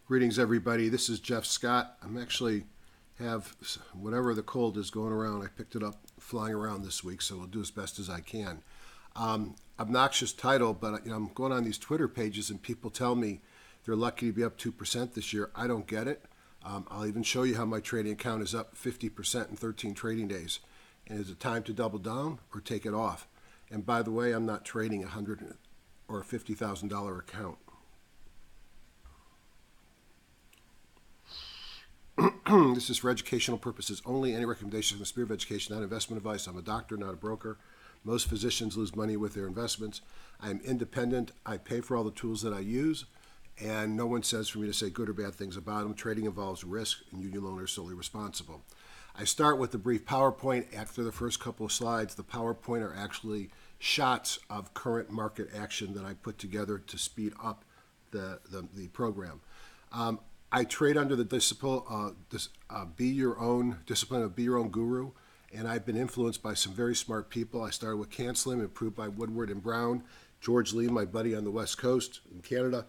Greetings, everybody. This is Jeff Scott. I'm actually have whatever the cold is going around. I picked it up flying around this week, so I'll do as best as I can. Obnoxious title, but I'm going on these Twitter pages and people tell me they're lucky to be up 2% this year. I don't get it. I'll even show you how my trading account is up 50% in 13 trading days. And is it time to double down or take it off? And by the way, I'm not trading a $100,000 or $50,000 account. This is for educational purposes only. Any recommendations from the spirit of education, not investment advice. I'm a doctor, not a broker. Most physicians lose money with their investments. I am independent. I pay for all the tools that I use, and no one says for me to say good or bad things about them. Trading involves risk, and you alone are solely responsible. I start with a brief PowerPoint. After the first couple of slides, the PowerPoint are actually shots of current market action that I put together to speed up the program. I trade under the discipline be your own guru, and I've been influenced by some very smart people. I started with Cancelim, improved by Woodward and Brown, George Lee, my buddy on the West Coast in Canada,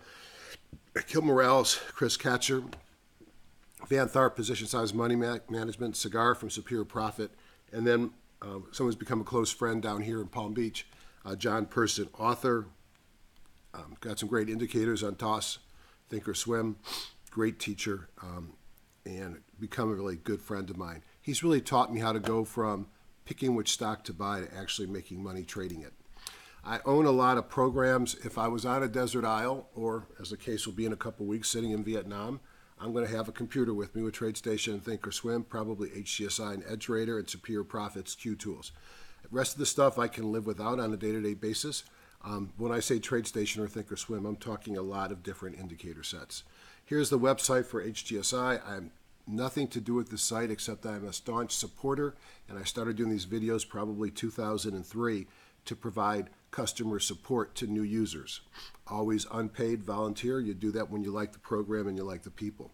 Gil Morales, Chris Katcher, Van Tharp, Position Size Money Management, Cigar from Superior Profit, and then someone's become a close friend down here in Palm Beach, John Person, author, got some great indicators on toss, Thinkorswim. Great teacher, and become a really good friend of mine. He's really taught me how to go from picking which stock to buy to actually making money trading it. I own a lot of programs. If I was on a desert isle, or as the case will be in a couple of weeks, sitting in Vietnam, I'm going to have a computer with me with Tradestation and Thinkorswim, probably HGSI and EdgeRater, and Superior Profits Q tools. The rest of the stuff I can live without on a day-to-day basis. When I say Tradestation or Thinkorswim, I'm talking a lot of different indicator sets. Here's the website for HGSI. I have nothing to do with this site except that I'm a staunch supporter, and I started doing these videos probably 2003 to provide customer support to new users. Always unpaid, volunteer. You do that when you like the program and you like the people.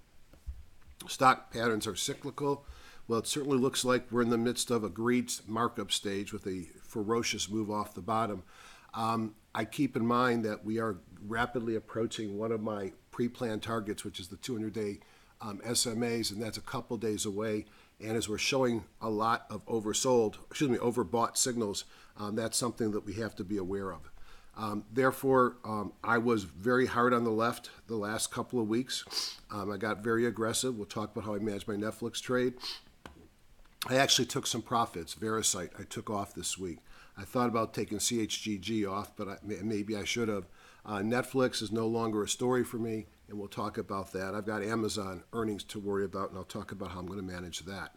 Stock patterns are cyclical. Well, it certainly looks like we're in the midst of a great markup stage with a ferocious move off the bottom. I keep in mind that we are rapidly approaching one of my pre-planned targets, which is the 200-day SMAs, and that's a couple days away. And as we're showing a lot of overbought signals, that's something that we have to be aware of. Therefore, I was very hard on the left the last couple of weeks. I got very aggressive. We'll talk about how I managed my Netflix trade. I actually took some profits. Verisight I took off this week. I thought about taking CHGG off, but maybe I should have. Netflix is no longer a story for me, and we'll talk about that. I've got Amazon earnings to worry about, and I'll talk about how I'm going to manage that.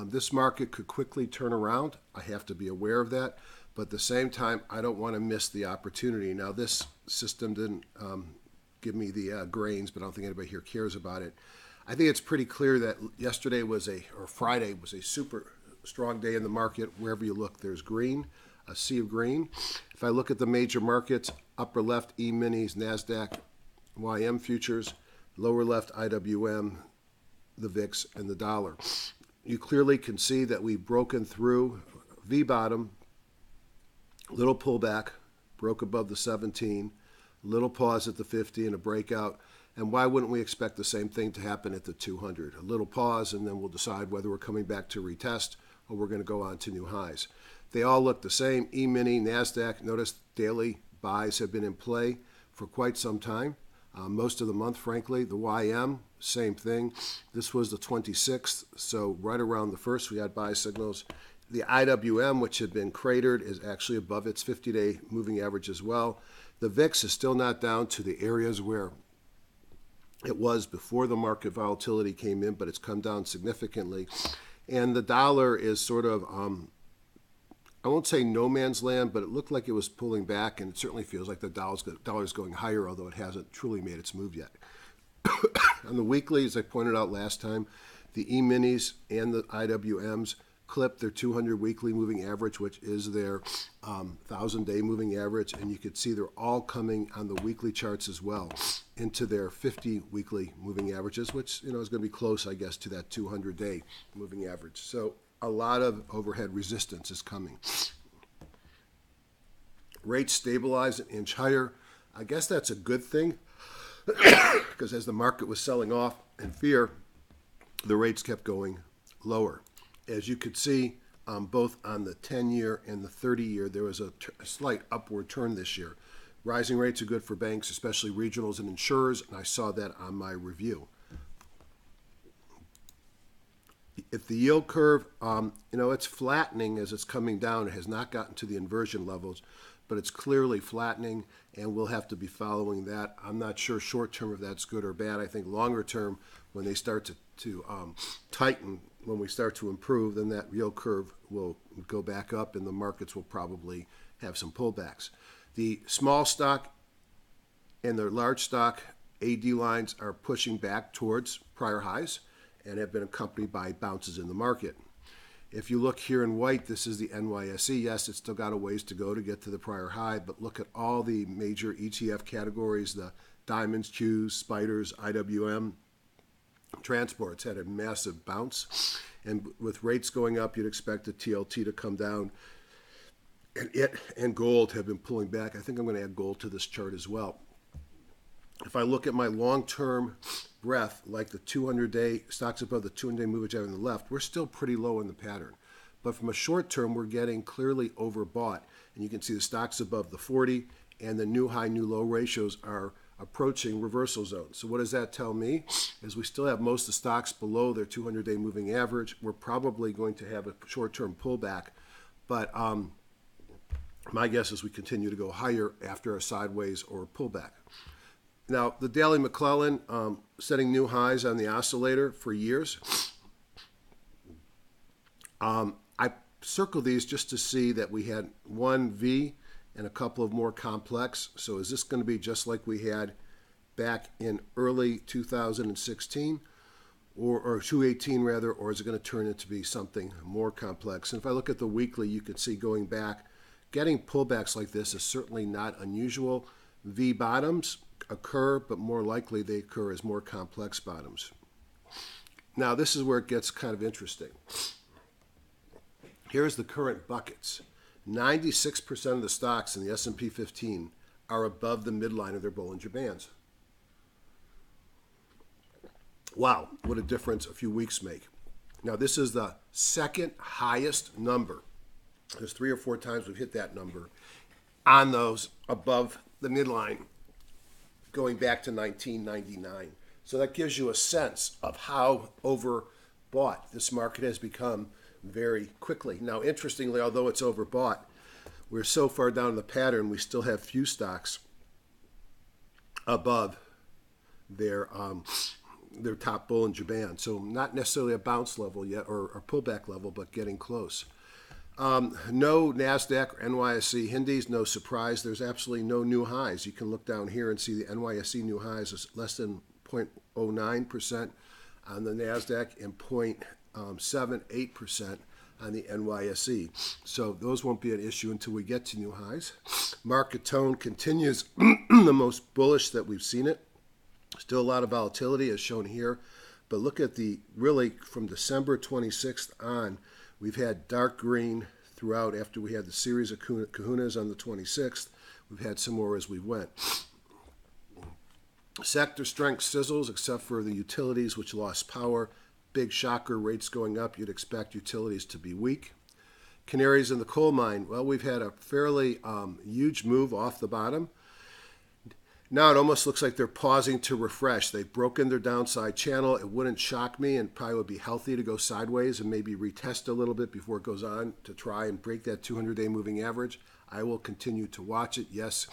This market could quickly turn around. I have to be aware of that, but at the same time, I don't want to miss the opportunity. Now, this system didn't give me the grains, but I don't think anybody here cares about it. I think it's pretty clear that Friday was a super strong day in the market. Wherever you look, there's green, a sea of green. If I look at the major markets, upper left, E-minis, Nasdaq, YM futures, lower left, IWM, the VIX, and the dollar. You clearly can see that we've broken through V-bottom, little pullback, broke above the 17, little pause at the 50, and a breakout. And why wouldn't we expect the same thing to happen at the 200? A little pause, and then we'll decide whether we're coming back to retest or we're going to go on to new highs. They all look the same. E-mini, Nasdaq, notice daily buys have been in play for quite some time. Most of the month, frankly. The YM, same thing. This was the 26th, so right around the 1st we had buy signals. The IWM, which had been cratered, is actually above its 50-day moving average as well. The VIX is still not down to the areas where it was before the market volatility came in, but it's come down significantly. And the dollar is sort of, I won't say no man's land, but it looked like it was pulling back, and it certainly feels like the dollar's going higher, although it hasn't truly made its move yet. On the weekly, as I pointed out last time, the E-minis and the IWMs clipped their 200 weekly moving average, which is their 1,000-day moving average, and you could see they're all coming on the weekly charts as well into their 50 weekly moving averages, which is going to be close, I guess, to that 200-day moving average. So a lot of overhead resistance is coming. Rates stabilize an inch higher. I guess that's a good thing. because as the market was selling off in fear, the rates kept going lower. As you could see, both on the 10-year and the 30-year, there was a slight upward turn this year. Rising rates are good for banks, especially regionals and insurers, and I saw that on my review. If the yield curve, it's flattening as it's coming down. It has not gotten to the inversion levels, but it's clearly flattening, and we'll have to be following that. I'm not sure short term if that's good or bad. I think longer term, when they start to tighten, when we start to improve, then that yield curve will go back up, and the markets will probably have some pullbacks. The small stock and the large stock AD lines are pushing back towards prior highs and have been accompanied by bounces in the market. If you look here in white, this is the NYSE. Yes, it's still got a ways to go to get to the prior high, but look at all the major ETF categories, the diamonds, Qs, spiders, IWM, transports had a massive bounce. And with rates going up, you'd expect the TLT to come down. And it and gold have been pulling back. I think I'm going to add gold to this chart as well. If I look at my long-term breadth, like the 200-day stocks above the 200-day moving average on the left, we're still pretty low in the pattern. But from a short term, we're getting clearly overbought. And you can see the stocks above the 40 and the new high, new low ratios are approaching reversal zones. So what does that tell me? Is we still have most of the stocks below their 200-day moving average. We're probably going to have a short-term pullback. But my guess is we continue to go higher after a sideways or a pullback. Now, the Daily McClellan setting new highs on the oscillator for years. I circled these just to see that we had one V and a couple of more complex. So is this going to be just like we had back in early 2016 or 2018 rather, or is it going to turn into be something more complex? And if I look at the weekly, you can see going back, getting pullbacks like this is certainly not unusual. V bottoms occur, but more likely they occur as more complex bottoms. Now, this is where it gets kind of interesting. Here's the current buckets. 96% of the stocks in the S&P 15 are above the midline of their Bollinger Bands. Wow, what a difference a few weeks make. Now, this is the second highest number. There's 3 or 4 times we've hit that number on those above the midline going back to 1999. So that gives you a sense of how overbought this market has become very quickly. Now, interestingly, although it's overbought, we're so far down in the pattern, we still have few stocks above their top Bollinger Band. So not necessarily a bounce level yet or a pullback level, but getting close. No NASDAQ or NYSE Hindies, no surprise. There's absolutely no new highs. You can look down here and see the NYSE new highs is less than 0.09% on the NASDAQ and 0.78% on the NYSE. So those won't be an issue until we get to new highs. Market tone continues the most bullish that we've seen it. Still a lot of volatility as shown here. But look at the really from December 26th on, we've had dark green throughout after we had the series of kahunas on the 26th. We've had some more as we went. Sector strength sizzles except for the utilities, which lost power. Big shocker, rates going up. You'd expect utilities to be weak. Canaries in the coal mine. Well, we've had a fairly huge move off the bottom. Now it almost looks like they're pausing to refresh. They've broken their downside channel. It wouldn't shock me and probably would be healthy to go sideways and maybe retest a little bit before it goes on to try and break that 200-day moving average. I will continue to watch it. Yes,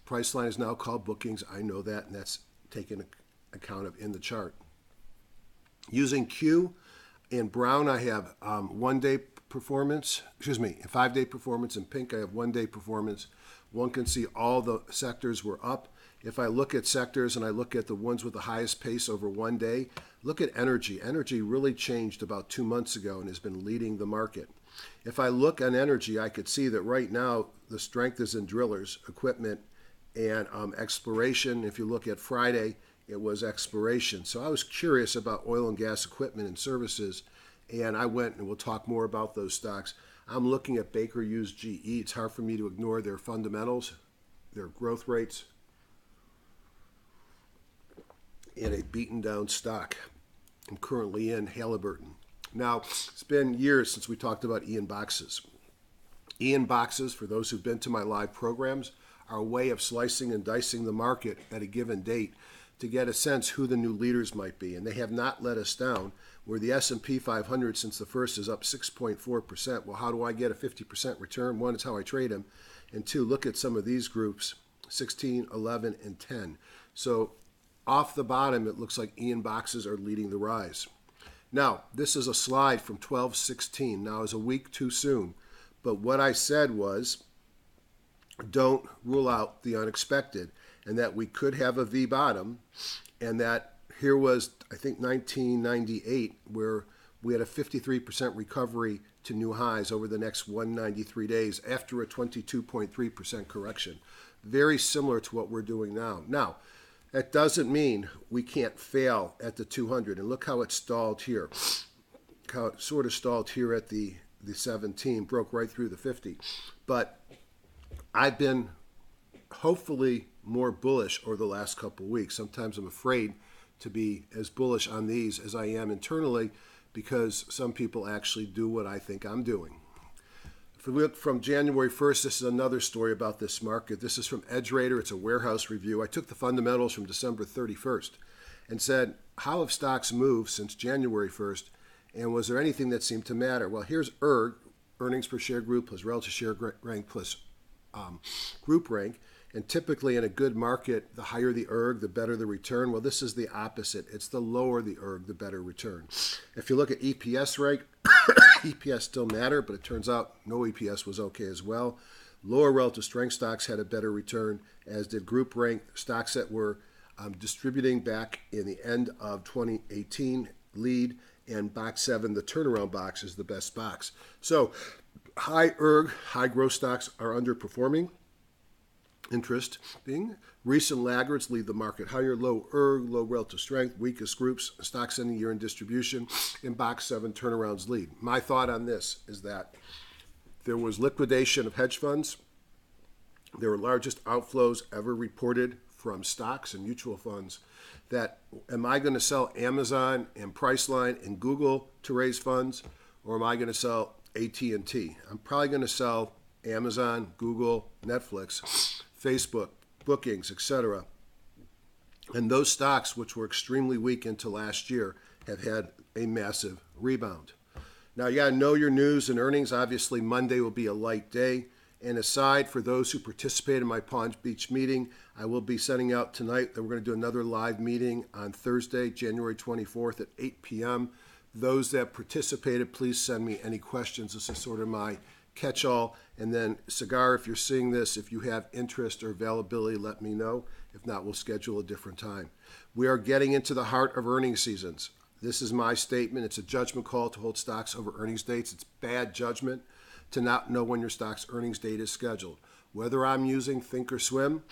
price line is now called bookings. I know that, and that's taken account of in the chart. Using Q in brown, I have 1-day performance, 5-day performance. In pink, I have 1-day performance. One can see all the sectors were up. If I look at sectors and I look at the ones with the highest pace over 1 day, look at energy. Energy really changed about 2 months ago and has been leading the market. If I look on energy, I could see that right now the strength is in drillers, equipment, and exploration. If you look at Friday, it was exploration. So I was curious about oil and gas equipment and services, and I went, and we'll talk more about those stocks. I'm looking at Baker Hughes GE. It's hard for me to ignore their fundamentals, their growth rates. in a beaten down stock. I'm currently in Halliburton. Now, it's been years since we talked about E in boxes. E in boxes, for those who've been to my live programs, are a way of slicing and dicing the market at a given date to get a sense who the new leaders might be. And they have not let us down, where the S&P 500 since the first is up 6.4%. Well, how do I get a 50% return? One, it's how I trade them. And two, look at some of these groups, 16, 11, and 10. So off the bottom, it looks like E in boxes are leading the rise. Now, this is a slide from 12/16. Now, it's a week too soon. But what I said was, don't rule out the unexpected, and that we could have a V bottom, and that here was, I think, 1998, where we had a 53% recovery to new highs over the next 193 days after a 22.3% correction. Very similar to what we're doing now. Now, that doesn't mean we can't fail at the 200, and look how it stalled here. How it sort of stalled here at the 17, broke right through the 50. But I've been hopefully more bullish over the last couple of weeks. Sometimes I'm afraid to be as bullish on these as I am internally because some people actually do what I think I'm doing. If we look from January 1st, this is another story about this market. This is from EdgeRater. It's a warehouse review. I took the fundamentals from December 31st and said, how have stocks moved since January 1st, and was there anything that seemed to matter? Well, here's ERG, earnings per share group plus relative share rank plus group rank. And typically in a good market, the higher the ERG, the better the return. Well, this is the opposite. It's the lower the ERG, the better return. If you look at EPS rank, EPS still matter, but it turns out no EPS was okay as well. Lower relative strength stocks had a better return, as did group rank. Stocks that were distributing back in the end of 2018 lead, and box 7, the turnaround box, is the best box. So high ERG, high growth stocks are underperforming. Interest being recent laggards lead the market higher, low ERG, low relative strength, weakest groups, stocks ending year in distribution, in box 7, turnarounds lead. My thought on this is that there was liquidation of hedge funds. There were largest outflows ever reported from stocks and mutual funds. That, am I going to sell Amazon and Priceline and Google to raise funds, or am I going to sell AT&T? I'm probably going to sell Amazon, Google, Netflix, Facebook, bookings, etc. And those stocks, which were extremely weak into last year, have had a massive rebound. Now, you got to know your news and earnings. Obviously, Monday will be a light day. And aside, for those who participate in my Palm Beach meeting, I will be sending out tonight that we're going to do another live meeting on Thursday, January 24th at 8 p.m. Those that participated, please send me any questions. This is sort of my catch-all. And then, Cigar, if you're seeing this, if you have interest or availability, let me know. If not, we'll schedule a different time. We are getting into the heart of earnings seasons. This is my statement. It's a judgment call to hold stocks over earnings dates. It's bad judgment to not know when your stock's earnings date is scheduled. Whether I'm using Thinkorswim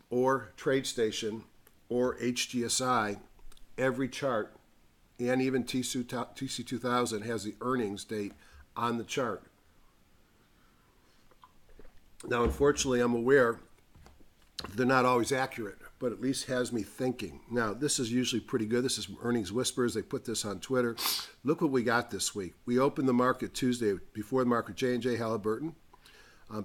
or TradeStation or HGSI, every chart, and even TC2000 has the earnings date on the chart. Now, unfortunately, I'm aware they're not always accurate, but at least has me thinking. Now, this is usually pretty good. This is Earnings Whispers. They put this on Twitter. Look what we got this week. We opened the market Tuesday before the market, J&J Halliburton.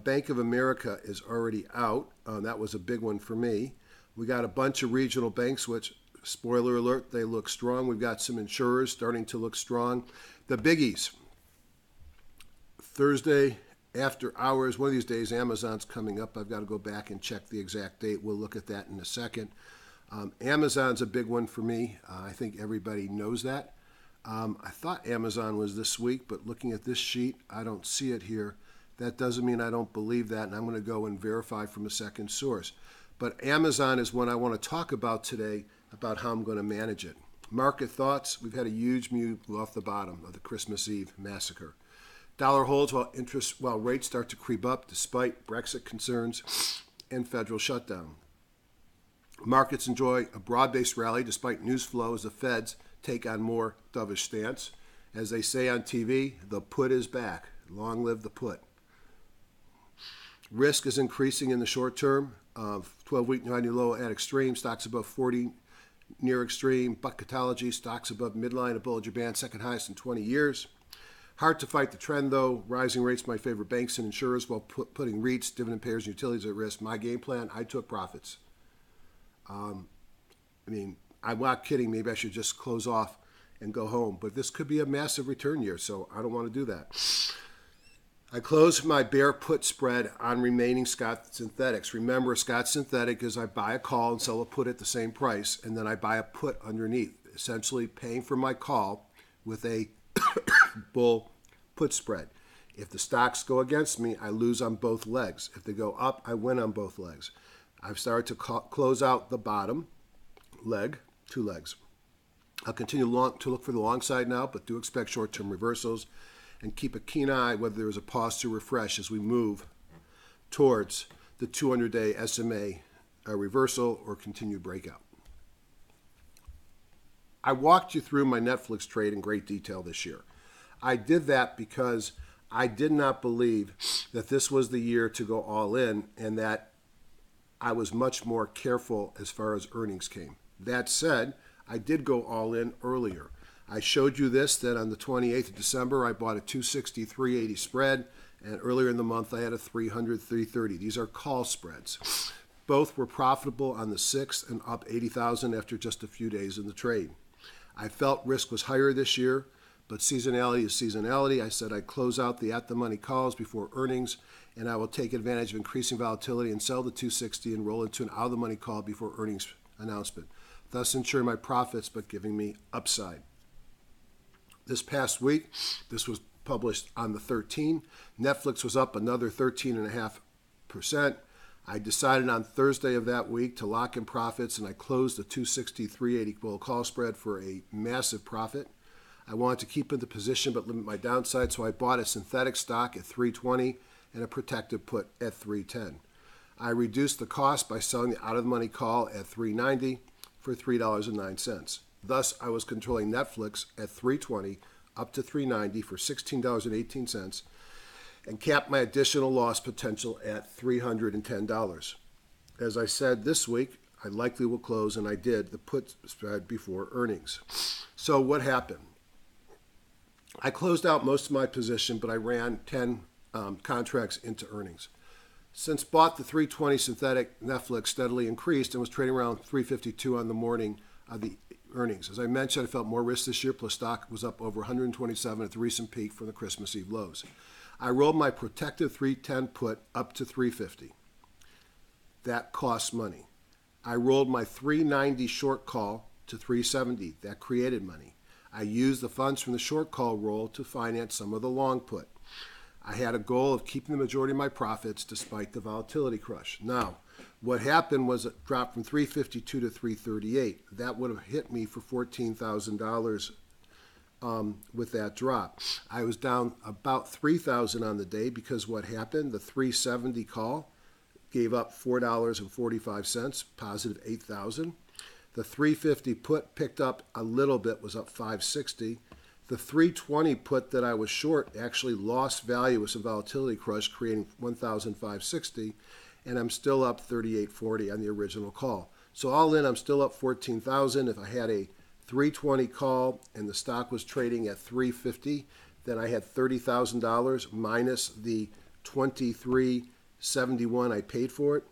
Bank of America is already out. That was a big one for me. We got a bunch of regional banks, which, spoiler alert, they look strong. We've got some insurers starting to look strong. The biggies. Thursday, after hours, one of these days, Amazon's coming up. I've got to go back and check the exact date. We'll look at that in a second. Amazon's a big one for me. I think everybody knows that. I thought Amazon was this week, but looking at this sheet, I don't see it here. That doesn't mean I don't believe that, and I'm going to go and verify from a second source. But Amazon is one I want to talk about today, about how I'm going to manage it. Market thoughts, we've had a huge move off the bottom of the Christmas Eve massacre. Dollar holds while rates start to creep up despite Brexit concerns and federal shutdown. Markets enjoy a broad-based rally despite news flow as the Feds take on more dovish stance. As they say on TV, the put is back. Long live the put. Risk is increasing in the short term. 12-week new low at extreme. Stocks above 40 near extreme. Bucketology, stocks above midline of Bollinger Band, second highest in 20 years. Hard to fight the trend, though. Rising rates, my favorite banks and insurers, while putting REITs, dividend payers, and utilities at risk. My game plan, I took profits. I'm not kidding. Maybe I should just close off and go home. But this could be a massive return year, so I don't want to do that. I closed my bear put spread on remaining Scott Synthetics. Remember, Scott Synthetic is I buy a call and sell a put at the same price, and then I buy a put underneath, essentially paying for my call with a bull put spread. If the stocks go against me, I lose on both legs. If they go up, I win on both legs. I've started to close out the bottom leg, 2 legs. I'll continue to look for the long side now, but do expect short-term reversals and keep a keen eye whether there is a pause to refresh as we move towards the 200-day SMA reversal or continued breakout. I walked you through my Netflix trade in great detail this year. I did that because I did not believe that this was the year to go all in and that I was much more careful as far as earnings came. That said, I did go all in earlier. I showed you this, that on the 28th of December, I bought a 260, 380 spread, and earlier in the month, I had a 300, 330. These are call spreads. Both were profitable on the 6th and up 80,000 after just a few days in the trade. I felt risk was higher this year, but seasonality is seasonality. I said I'd close out the at-the-money calls before earnings, and I will take advantage of increasing volatility and sell the 260 and roll into an out-of-the-money call before earnings announcement, thus ensuring my profits but giving me upside. This past week, this was published on the 13th. Netflix was up another 13.5%. I decided on Thursday of that week to lock in profits, and I closed the 260, 380 bull call spread for a massive profit. I wanted to keep in the position but limit my downside, so I bought a synthetic stock at 320 and a protective put at 310. I reduced the cost by selling the out-of-the-money call at 390 for $3.09. Thus, I was controlling Netflix at 320 up to 390 for $16.18 and capped my additional loss potential at $310. As I said this week, I likely will close, and I did, the put spread before earnings. So what happened? I closed out most of my position, but I ran 10 contracts into earnings. Since bought the 320 synthetic, Netflix steadily increased and was trading around 352 on the morning of the earnings. As I mentioned, I felt more risk this year, plus stock was up over 127 at the recent peak from the Christmas Eve lows. I rolled my protective 310 put up to 350. That cost money. I rolled my 390 short call to 370. That created money. I used the funds from the short call roll to finance some of the long put. I had a goal of keeping the majority of my profits despite the volatility crush. Now, what happened was it dropped from 352 to 338. That would have hit me for $14,000 with that drop. I was down about $3,000 on the day because what happened, the 370 call gave up $4.45, positive $8,000. The 350 put picked up a little bit, was up $560. The 320 put that I was short actually lost value with some volatility crush, creating $1,560, and I'm still up $38.40 on the original call. So all in, I'm still up $14,000. If I had a 320 call and the stock was trading at 350, then I had $30,000 minus the $23.71 I paid for it.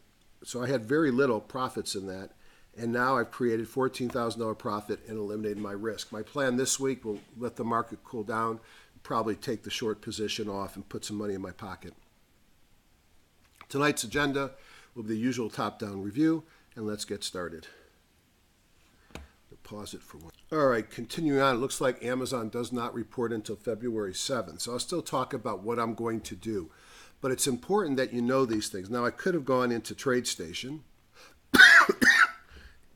So I had very little profits in that. And now I've created $14,000 profit and eliminated my risk. My plan this week will let the market cool down, probably take the short position off and put some money in my pocket. Tonight's agenda will be the usual top-down review, and let's get started. Pause it for one. All right, continuing on, it looks like Amazon does not report until February 7th. So I'll still talk about what I'm going to do. But it's important that you know these things. Now, I could have gone into Tradestation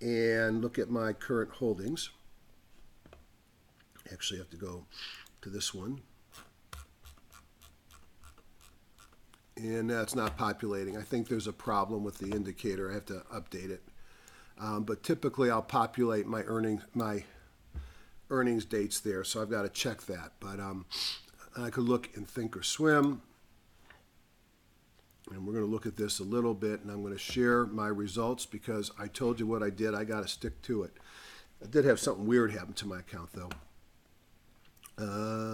and look at my current holdings. Actually, I have to go to this one. And that's not populating. I think there's a problem with the indicator. I have to update it. But typically, I'll populate my earnings dates there, so I've got to check that. But I could look in Thinkorswim, and we're going to look at this a little bit, and I'm going to share my results because I told you what I did. I got to stick to it. I did have something weird happen to my account, though.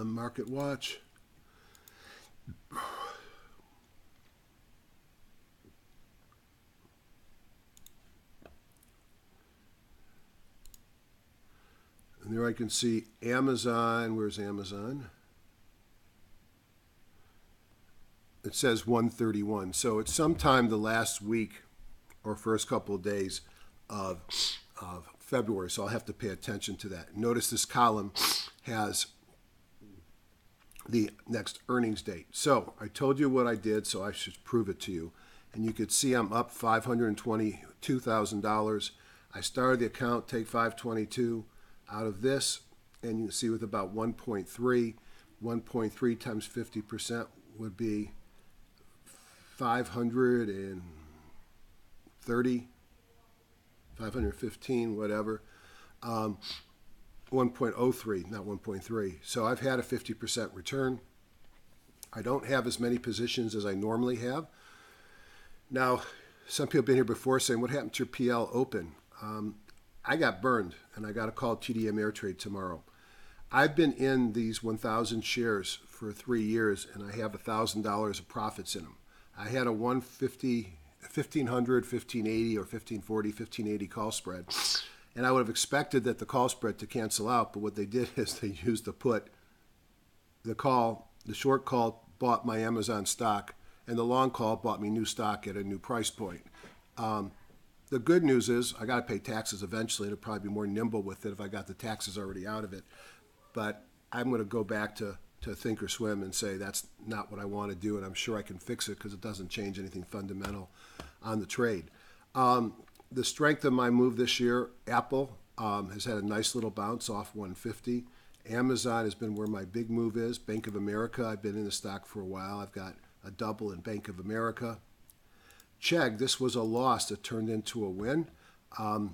Market Watch. And there I can see Amazon. Where's Amazon? It says 131. So it's sometime the last week or first couple of days of February. So I'll have to pay attention to that. Notice this column has the next earnings date. So I told you what I did, so I should prove it to you. And you could see I'm up $522,000. I started the account, take 522 out of this, and you can see with about 1.3 times 50% would be 530, 515, whatever. 1.03, not 1.3. So I've had a 50% return. I don't have as many positions as I normally have. Now, some people have been here before saying, what happened to your PL open? I got burned, and I got to call TD Ameritrade tomorrow. I've been in these 1,000 shares for 3 years, and I have $1,000 of profits in them. I had a 150, 1,500, 1,580, or 1,540, 1,580 call spread. And I would have expected that the call spread to cancel out, but what they did is they used the put. The short call bought my Amazon stock, and the long call bought me new stock at a new price point. The good news is I got to pay taxes eventually. It'll probably be more nimble with it if I got the taxes already out of it. But I'm going to go back to think or swim and say that's not what I want to do, and I'm sure I can fix it because it doesn't change anything fundamental on the trade. The strength of my move this year, Apple has had a nice little bounce off 150. Amazon has been where my big move is. Bank of America, I've been in the stock for a while. I've got a double in Bank of America. Chegg, this was a loss that turned into a win. I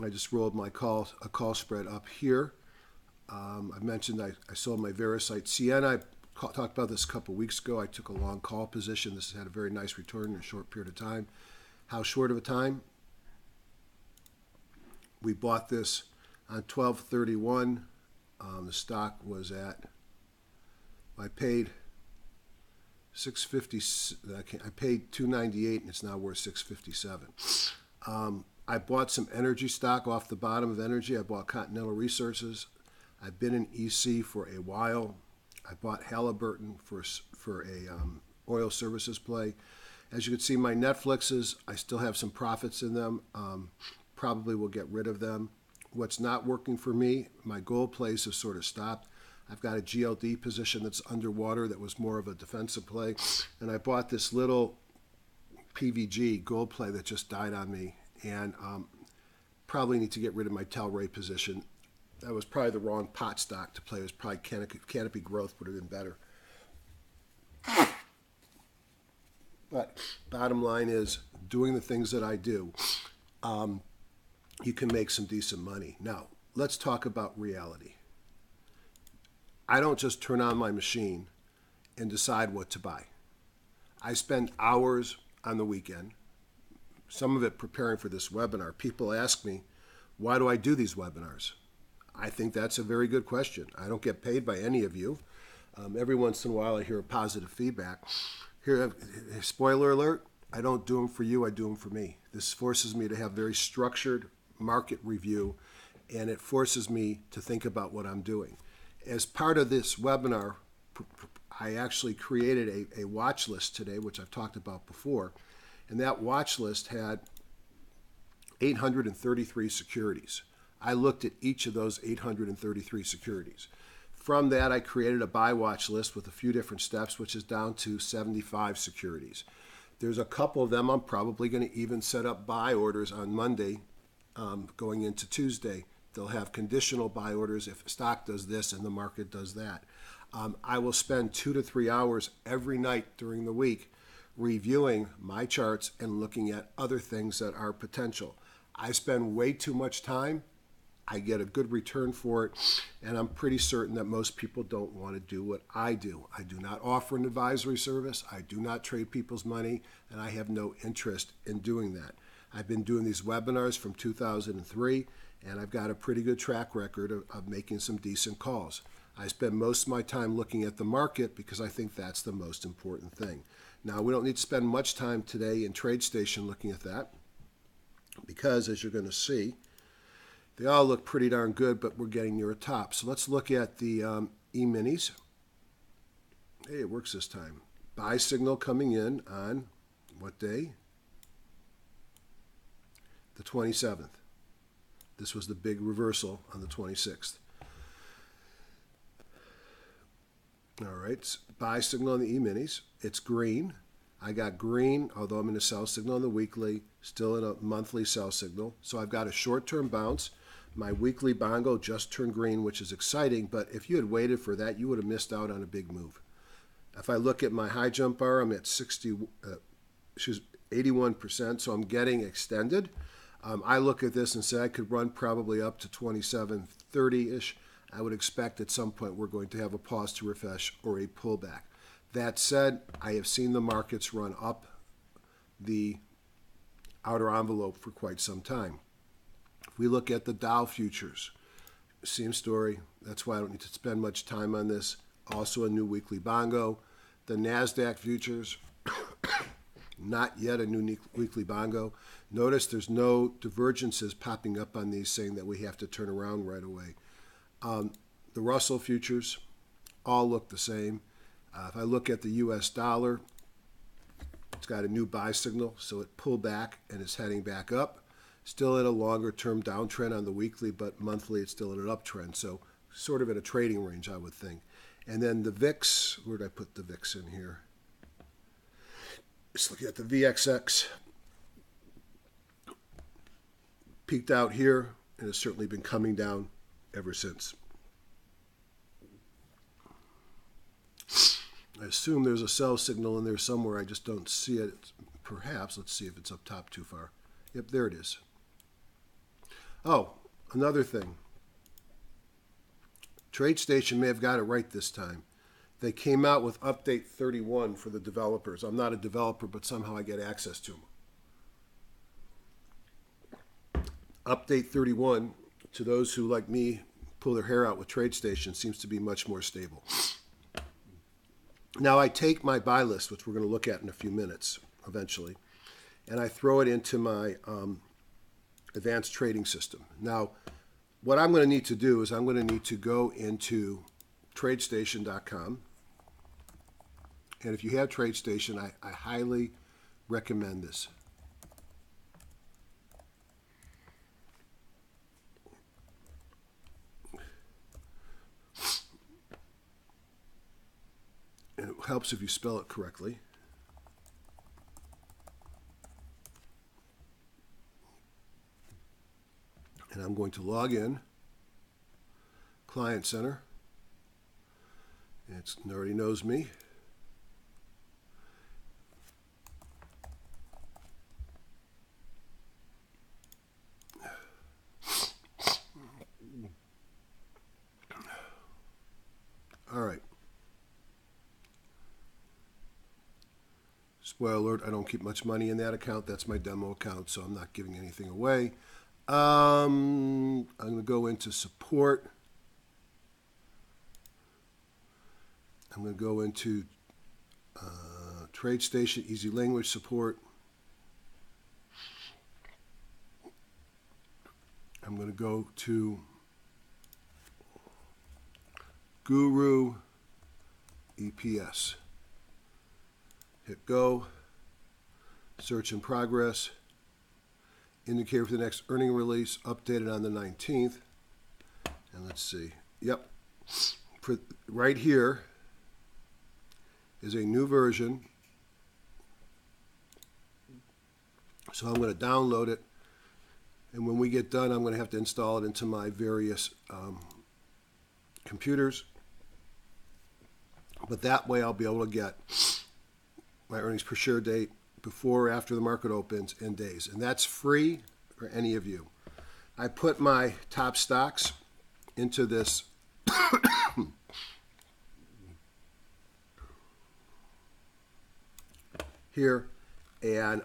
just rolled my call spread up here. I mentioned I sold my Verisite. Sienna, I talked about this a couple weeks ago. I took a long call position. This has had a very nice return in a short period of time. How short of a time? We bought this on 12/31. The stock was at, I paid $650. I paid $298, and it's now worth $657. I bought some energy stock off the bottom of energy. I bought Continental Resources. I've been in EC for a while. I bought Halliburton for a oil services play. As you can see, my Netflixes, I still have some profits in them. Probably will get rid of them. What's not working for me, my gold plays have sort of stopped. I've got a GLD position that's underwater that was more of a defensive play. And I bought this little PVG gold play that just died on me. And probably need to get rid of my Telray position. That was probably the wrong pot stock to play. It was probably Canopy Growth would have been better. But bottom line is, doing the things that I do, you can make some decent money. Now, let's talk about reality. I don't just turn on my machine and decide what to buy. I spend hours on the weekend, some of it preparing for this webinar. People ask me, why do I do these webinars? I think that's a very good question. I don't get paid by any of you. Every once in a while I hear a positive feedback. Here, spoiler alert, I don't do them for you, I do them for me. This forces me to have very structured market review, and it forces me to think about what I'm doing. As part of this webinar, I actually created a watch list today, which I've talked about before, and that watch list had 833 securities. I looked at each of those 833 securities. From that, I created a buy watch list with a few different steps, which is down to 75 securities. There's a couple of them I'm probably going to even set up buy orders on Monday going into Tuesday. They'll have conditional buy orders if stock does this and the market does that. I will spend 2 to 3 hours every night during the week reviewing my charts and looking at other things that are potential. I spend way too much time. I get a good return for it, and I'm pretty certain that most people don't want to do what I do. I do not offer an advisory service. I do not trade people's money, and I have no interest in doing that. I've been doing these webinars from 2003, and I've got a pretty good track record of making some decent calls. I spend most of my time looking at the market because I think that's the most important thing. Now, we don't need to spend much time today in Tradestation looking at that because, as you're going to see, they all look pretty darn good, but we're getting near a top. So let's look at the E-minis. Hey, it works this time. Buy signal coming in on what day? The 27th. This was the big reversal on the 26th. All right, buy signal on the E-minis. It's green. I got green, although I'm in a sell signal on the weekly, still in a monthly sell signal. So I've got a short-term bounce. My weekly bongo just turned green, which is exciting, but if you had waited for that, you would have missed out on a big move. If I look at my high jump bar, I'm at 81%, so I'm getting extended. I look at this and say I could run probably up to 27.30-ish. I would expect at some point we're going to have a pause to refresh or a pullback. That said, I have seen the markets run up the outer envelope for quite some time. If we look at the Dow Futures, same story. That's why I don't need to spend much time on this. Also a new weekly bongo. The Nasdaq Futures, not yet a new weekly bongo. Notice there's no divergences popping up on these saying that we have to turn around right away. The Russell Futures all look the same. If I look at the U.S. dollar, it's got a new buy signal, so it pulled back and is heading back up. Still in a longer-term downtrend on the weekly, but monthly it's still in an uptrend, so sort of in a trading range, I would think. And then the VIX, where did I put the VIX in here? Just looking at the VXX. Peaked out here and has certainly been coming down ever since. I assume there's a sell signal in there somewhere. I just don't see it. Perhaps. Let's see if it's up top too far. Yep, there it is. Oh, another thing. Tradestation may have got it right this time. They came out with Update 31 for the developers. I'm not a developer, but somehow I get access to them. Update 31, to those who, like me, pull their hair out with Tradestation, seems to be much more stable. Now I take my buy list, which we're going to look at in a few minutes eventually, and I throw it into my advanced trading system. Now, what I'm going to need to do is I'm going to need to go into Tradestation.com, and if you have Tradestation, I highly recommend this. And it helps if you spell it correctly. And I'm going to log in, Client Center. It already knows me. All right. Spoiler alert, I don't keep much money in that account. That's my demo account, so I'm not giving anything away. I'm going to go into support. I'm going to go into Tradestation, easy language support. I'm going to go to Guru EPS. Hit go. Search in progress. Indicator for the next earning release, updated on the 19th. And let's see. Yep. For right here is a new version. So I'm going to download it. And when we get done, I'm going to have to install it into my various computers. But that way I'll be able to get my earnings per share date before or after the market opens in days. And that's free for any of you. I put my top stocks into this here, and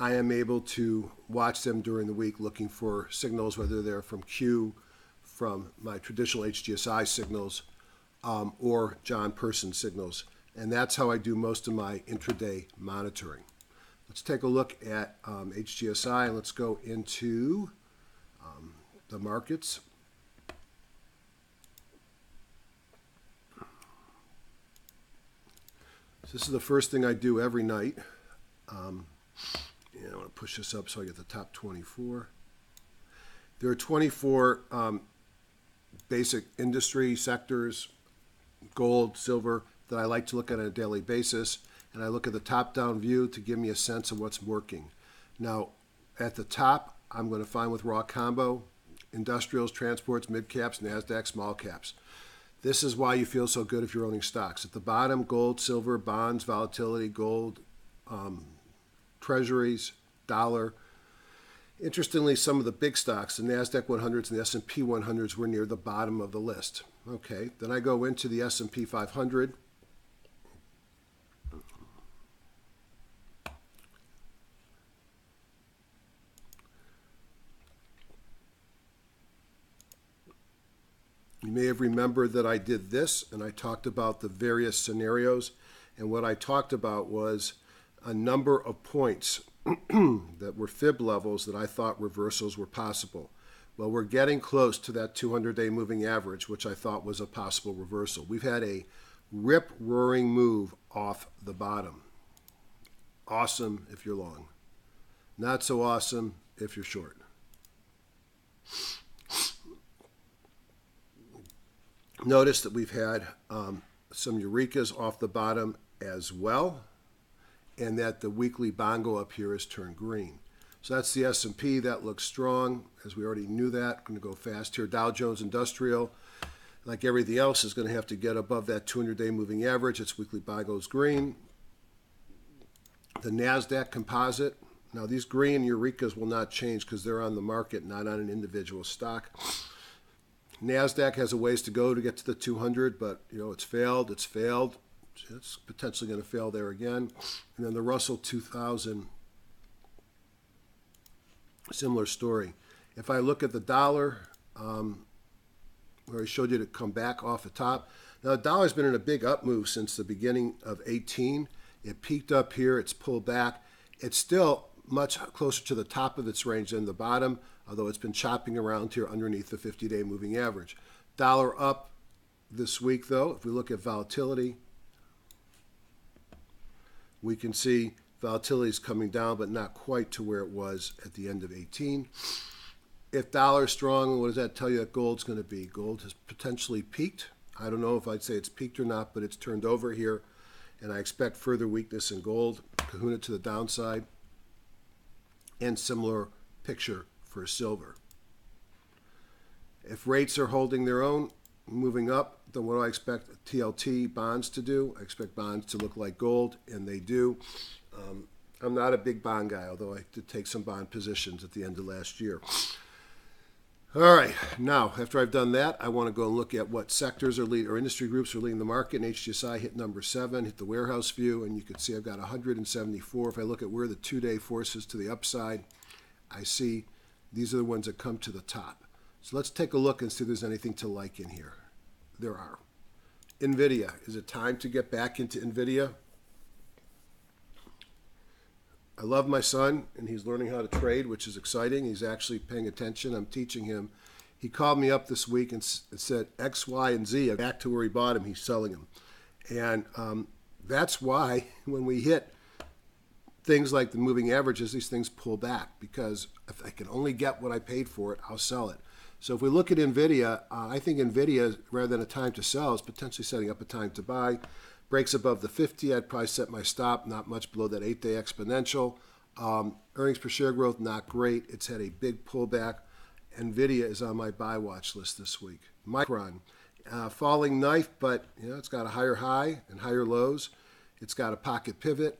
I am able to watch them during the week looking for signals, whether they're from Q, from my traditional HGSI signals, or John Person signals. And that's how I do most of my intraday monitoring. Let's take a look at HGSI, and let's go into the markets. So this is the first thing I do every night. And I want to push this up so I get the top 24. There are 24 basic industry sectors, gold, silver, that I like to look at on a daily basis. And I look at the top-down view to give me a sense of what's working. Now, at the top, I'm going to find with raw combo, industrials, transports, mid-caps, Nasdaq, small caps. This is why you feel so good if you're owning stocks. At the bottom, gold, silver, bonds, volatility, gold, treasuries, dollar. Interestingly, some of the big stocks, the Nasdaq 100s and the S&P 100s, were near the bottom of the list. Okay, then I go into the S&P 500. You may have remembered that I did this, and I talked about the various scenarios, and what I talked about was a number of points that were fib levels that I thought reversals were possible. Well, we're getting close to that 200-day moving average, which I thought was a possible reversal. We've had a rip-roaring move off the bottom. Awesome if you're long. Not so awesome if you're short. Notice that we've had some eurekas off the bottom as well, and that the weekly bongo up here has turned green. So that's the S&P. That looks strong, as we already knew that. I'm going to go fast here. Dow Jones Industrial, like everything else, is going to have to get above that 200-day moving average. Its weekly bongo is green. The Nasdaq Composite. Now, these green eurekas will not change because they're on the market, not on an individual stock. Nasdaq has a ways to go to get to the 200, but it's failed. It's failed. It's potentially going to fail there again. And then the Russell 2000, similar story. If I look at the dollar, where I showed you to come back off the top. Now, the dollar's been in a big up move since the beginning of 18. It peaked up here. It's pulled back. It's still much closer to the top of its range than the bottom, although it's been chopping around here underneath the 50-day moving average. Dollar up this week, though. If we look at volatility, we can see volatility is coming down, but not quite to where it was at the end of 18. If dollar is strong, what does that tell you that gold's going to be? Gold has potentially peaked. I don't know if I'd say it's peaked or not, but it's turned over here, and I expect further weakness in gold, kahuna to the downside, and similar picture for silver. If rates are holding their own, moving up, then what do I expect TLT bonds to do? I expect bonds to look like gold, and they do. I'm not a big bond guy, although I did take some bond positions at the end of last year. All right, now, after I've done that, I want to go and look at what sectors are leading, or industry groups are leading the market. And HGSI hit number 7, hit the warehouse view, and you can see I've got 174. If I look at where the 2-day forces to the upside, I see these are the ones that come to the top. So let's take a look and see if there's anything to like in here. There are. Nvidia. Is it time to get back into Nvidia? I love my son, and he's learning how to trade, which is exciting. He's actually paying attention. I'm teaching him. He called me up this week and said X, Y, and Z. Back to where he bought them, he's selling them. And that's why when we hit things like the moving averages, these things pull back, because if I can only get what I paid for it, I'll sell it. So if we look at Nvidia, I think Nvidia, rather than a time to sell, is potentially setting up a time to buy. Breaks above the 50, I'd probably set my stop, not much below that 8-day exponential. Earnings per share growth, not great. It's had a big pullback. Nvidia is on my buy watch list this week. Micron, falling knife, but it's got a higher high and higher lows. It's got a pocket pivot.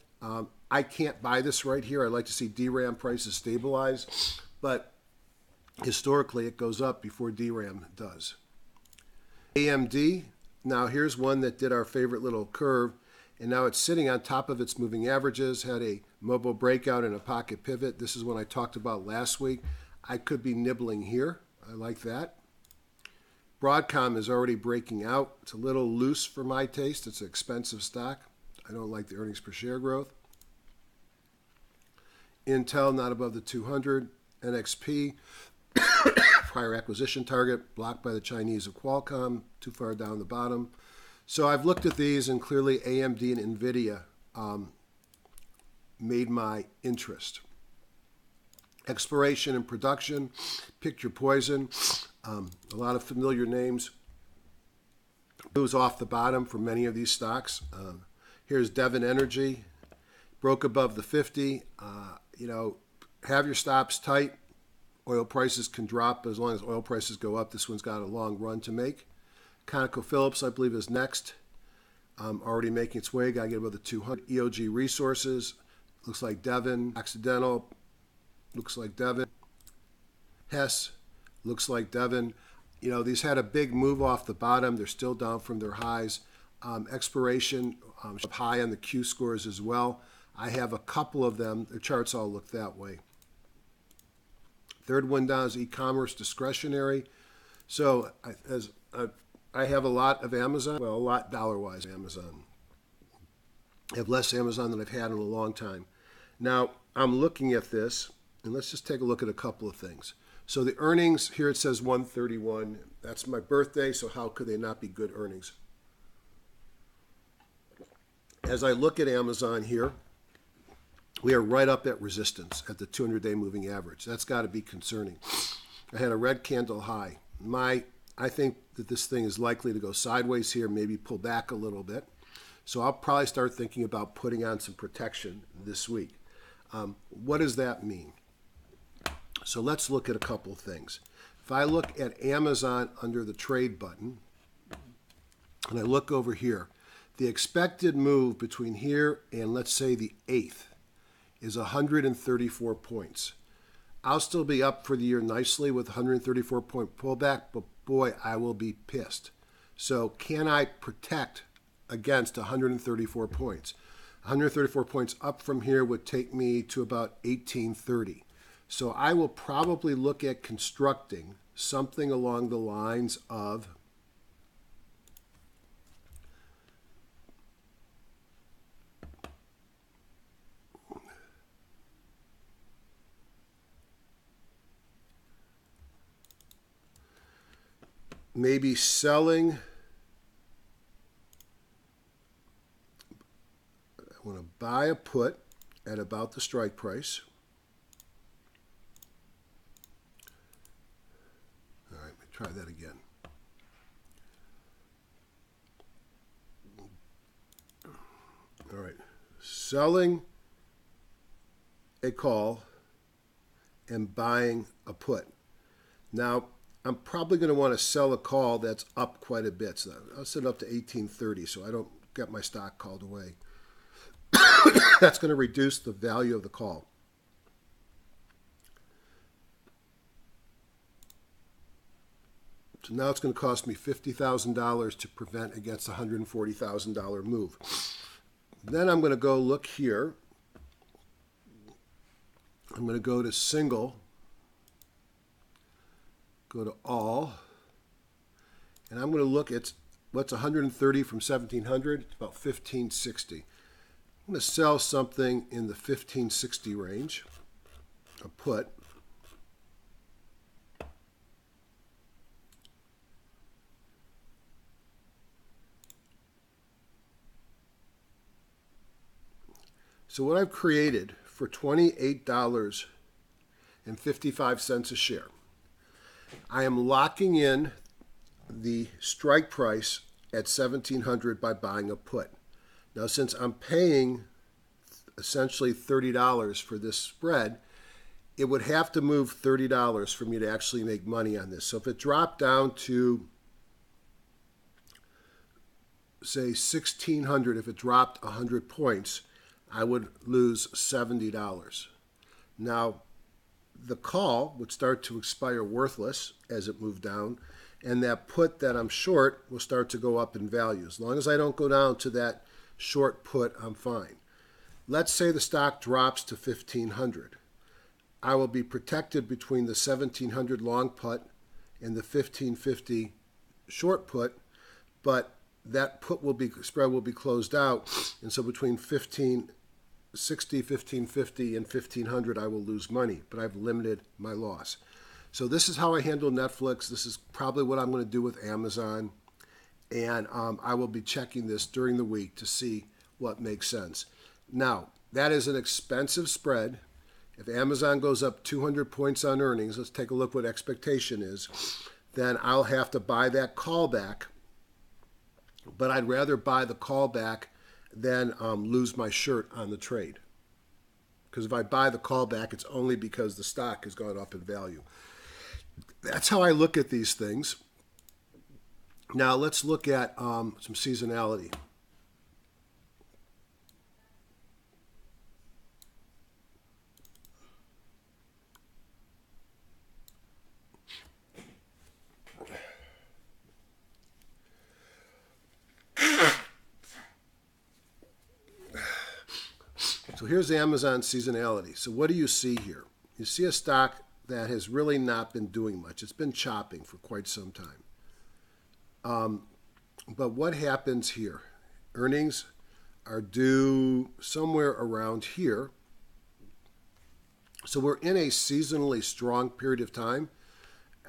I can't buy this right here. I'd like to see DRAM prices stabilize, but historically it goes up before DRAM does. AMD, now here's one that did our favorite little curve, and now it's sitting on top of its moving averages, had a mobile breakout and a pocket pivot. This is what I talked about last week. I could be nibbling here. I like that. Broadcom is already breaking out. It's a little loose for my taste. It's an expensive stock. I don't like the earnings per share growth. Intel not above the 200. NXP, prior acquisition target, blocked by the Chinese of Qualcomm, too far down the bottom. So I've looked at these, and clearly AMD and Nvidia made my interest. Exploration and production, pick your poison. A lot of familiar names. Moves off the bottom for many of these stocks. Here's Devon Energy, broke above the 50. Have your stops tight. Oil prices can drop, but as long as oil prices go up, this one's got a long run to make. ConocoPhillips, I believe, is next. Already making its way. Got to get above the 200. EOG Resources, looks like Devon. Accidental, looks like Devon. Hess, looks like Devon. These had a big move off the bottom. They're still down from their highs. Exploration, high on the Q scores as well. I have a couple of them. The charts all look that way. Third one down is Ecommerce Discretionary. So I have a lot of Amazon. Well, a lot dollar-wise Amazon. I have less Amazon than I've had in a long time. Now, I'm looking at this, and let's just take a look at a couple of things. So the earnings, here it says 131. That's my birthday, so how could they not be good earnings? As I look at Amazon here, we are right up at resistance at the 200-day moving average. That's got to be concerning. I had a red candle high. I think that this thing is likely to go sideways here, maybe pull back a little bit. So I'll probably start thinking about putting on some protection this week. What does that mean? So let's look at a couple things. If I look at Amazon under the trade button, and I look over here, the expected move between here and let's say the 8th is 134 points. I'll still be up for the year nicely with 134 point pullback, but boy, I will be pissed. So can I protect against 134 points? 134 points up from here would take me to about 1830. So I will probably look at constructing something along the lines of maybe selling. I want to buy a put at about the strike price. All right, let me try that again. All right, selling a call and buying a put. Now, I'm probably going to want to sell a call that's up quite a bit. So I'll set it up to 1830 so I don't get my stock called away. That's going to reduce the value of the call. So now it's going to cost me $50,000 to prevent against a $140,000 move. Then I'm going to go look here. I'm going to go to single. Go to all, and I'm going to look at what's 130 from 1700. It's about 1560. I'm going to sell something in the 1560 range, a put. So what I've created for $28.55 a share, I am locking in the strike price at $1,700 by buying a put. Now, since I'm paying essentially $30 for this spread, it would have to move $30 for me to actually make money on this. So if it dropped down to, say, $1,600, if it dropped 100 points, I would lose $70. Now, the call would start to expire worthless as it moved down, and that put that I'm short will start to go up in value. As long as I don't go down to that short put, I'm fine. Let's say the stock drops to 1500. I will be protected between the 1700 long put and the 1550 short put, but that spread will be closed out, and so between 1560, 1550, and 1500, I will lose money, but I've limited my loss. So this is how I handle Netflix. This is probably what I'm going to do with Amazon, and I will be checking this during the week to see what makes sense. Now, that is an expensive spread. If Amazon goes up 200 points on earnings, let's take a look what expectation is, then I'll have to buy that callback, but I'd rather buy the callback than lose my shirt on the trade. Because if I buy the callback, it's only because the stock has gone up in value. That's how I look at these things. Now let's look at some seasonality. So here's Amazon seasonality. So what do you see here? You see a stock that has really not been doing much. It's been chopping for quite some time. But what happens here? Earnings are due somewhere around here. So we're in a seasonally strong period of time.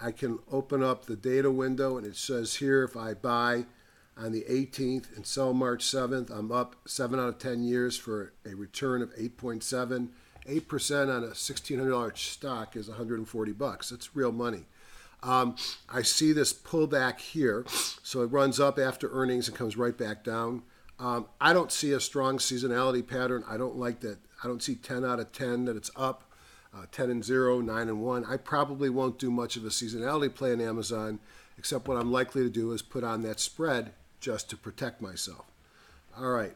I can open up the data window, and it says here if I buy on the 18th and sell March 7th, I'm up 7 out of 10 years for a return of 8.7. 8% on a $1,600 stock is $140. That's real money. I see this pullback here, so it runs up after earnings and comes right back down. I don't see a strong seasonality pattern. I don't like that. I don't see 10 out of 10 that it's up, 10 and 0, 9 and 1. I probably won't do much of a seasonality play in Amazon, except what I'm likely to do is put on that spread just to protect myself. All right.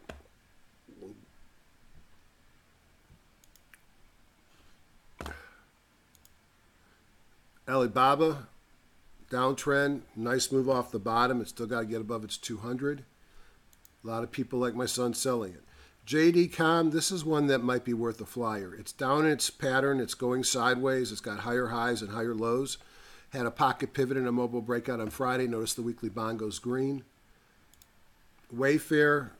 Alibaba, downtrend, nice move off the bottom. It's still got to get above its 200. A lot of people like my son selling it. JD.com, this is one that might be worth a flyer. It's down in its pattern. It's going sideways. It's got higher highs and higher lows. Had a pocket pivot and a mobile breakout on Friday. Notice the weekly bond goes green. Wayfair,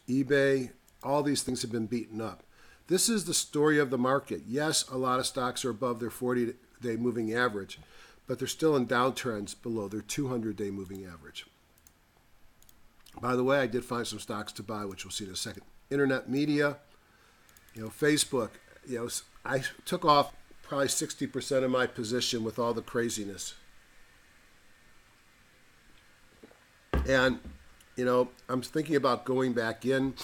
eBay, all these things have been beaten up. This is the story of the market. Yes, a lot of stocks are above their 40-day moving average, but they're still in downtrends below their 200-day moving average. By the way, I did find some stocks to buy, which we'll see in a second. Internet media, Facebook, I took off probably 60% of my position with all the craziness. And I'm thinking about going back in.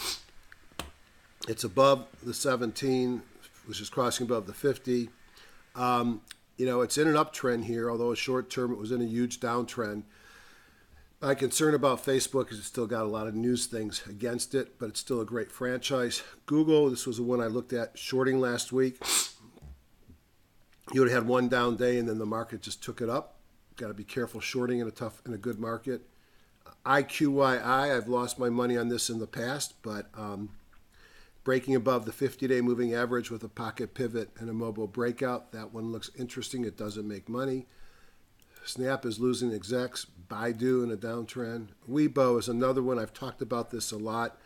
It's above the 17, which is crossing above the 50. It's in an uptrend here, although short term it was in a huge downtrend. My concern about Facebook is it's still got a lot of news things against it, but it's still a great franchise. Google, this was the one I looked at shorting last week. You would have had one down day, and then the market just took it up. Got to be careful shorting in a good market. IQYI, I've lost my money on this in the past, but breaking above the 50-day moving average with a pocket pivot and a mobile breakout, that one looks interesting. It doesn't make money. Snap is losing execs. Baidu in a downtrend. Weibo is another one. I've talked about this a lot.